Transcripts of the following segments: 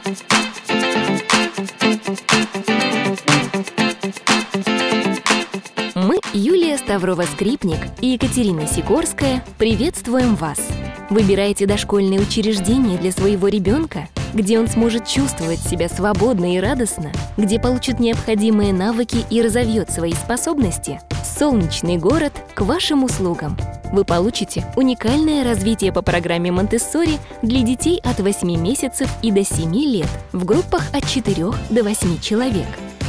Мы, Юлия Ставрова-Скрипник и Екатерина Сикорская, приветствуем вас! Выбираете дошкольное учреждение для своего ребенка, где он сможет чувствовать себя свободно и радостно, где получит необходимые навыки и разовьет свои способности? Солнечный город к вашим услугам! Вы получите уникальное развитие по программе Монтессори для детей от 8 месяцев и до 7 лет в группах от 4 до 8 человек.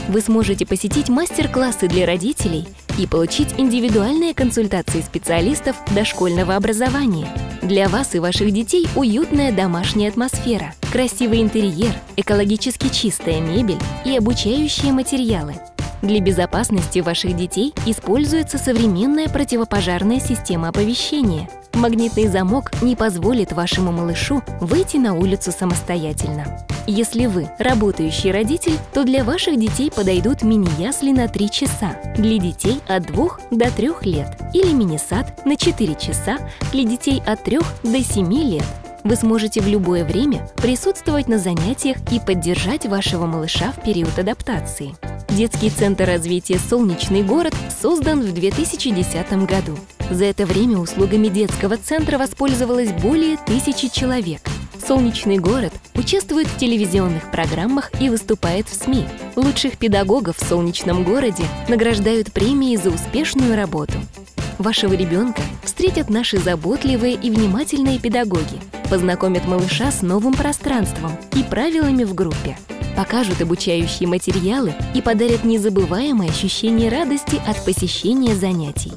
Вы сможете посетить мастер-классы для родителей и получить индивидуальные консультации специалистов дошкольного образования. Для вас и ваших детей уютная домашняя атмосфера, красивый интерьер, экологически чистая мебель и обучающие материалы. Для безопасности ваших детей используется современная противопожарная система оповещения. Магнитный замок не позволит вашему малышу выйти на улицу самостоятельно. Если вы работающий родитель, то для ваших детей подойдут мини-ясли на 3 часа для детей от 2 до 3 лет или мини-сад на 4 часа для детей от 3 до 7 лет. Вы сможете в любое время присутствовать на занятиях и поддержать вашего малыша в период адаптации. Детский центр развития «Солнечный город» создан в 2010 году. За это время услугами детского центра воспользовалось более 1000 человек. «Солнечный город» участвует в телевизионных программах и выступает в СМИ. Лучших педагогов в «Солнечном городе» награждают премией за успешную работу. Вашего ребенка встретят наши заботливые и внимательные педагоги, познакомят малыша с новым пространством и правилами в группе, покажут обучающие материалы и подарят незабываемое ощущение радости от посещения занятий.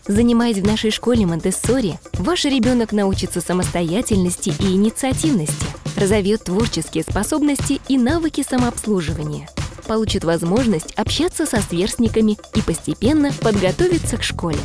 Занимаясь в нашей школе Монтессори, ваш ребенок научится самостоятельности и инициативности, разовьет творческие способности и навыки самообслуживания, получит возможность общаться со сверстниками и постепенно подготовиться к школе.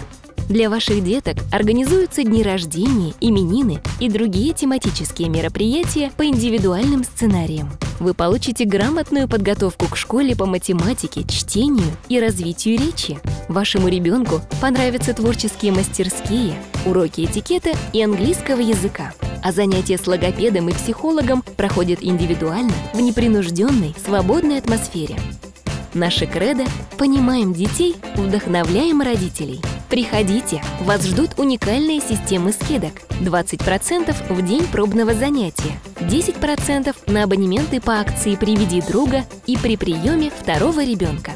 Для ваших деток организуются дни рождения, именины и другие тематические мероприятия по индивидуальным сценариям. Вы получите грамотную подготовку к школе по математике, чтению и развитию речи. Вашему ребенку понравятся творческие мастерские, уроки этикета и английского языка. А занятия с логопедом и психологом проходят индивидуально, в непринужденной, свободной атмосфере. Наше кредо – понимаем детей, вдохновляем родителей. Приходите, вас ждут уникальные системы скидок. 20% в день пробного занятия, 10% на абонементы по акции «Приведи друга» и при приеме второго ребенка.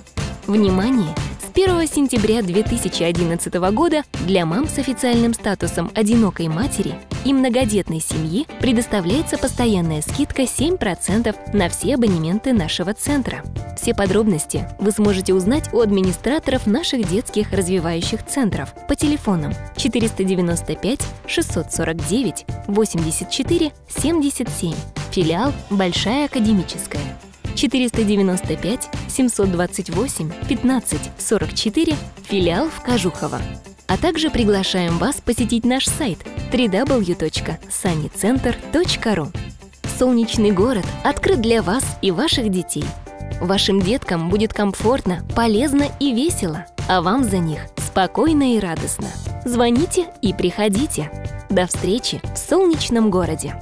Внимание! С 1 сентября 2011 года для мам с официальным статусом одинокой матери и многодетной семьи предоставляется постоянная скидка 7% на все абонементы нашего центра. Все подробности вы сможете узнать у администраторов наших детских развивающих центров по телефонам 495 649 84 77, филиал «Большая академическая», 495 728 15 44, филиал в Кожухово. А также приглашаем вас посетить наш сайт www.sunnycenter.ru. Солнечный город открыт для вас и ваших детей. Вашим деткам будет комфортно, полезно и весело, а вам за них спокойно и радостно. Звоните и приходите. До встречи в солнечном городе!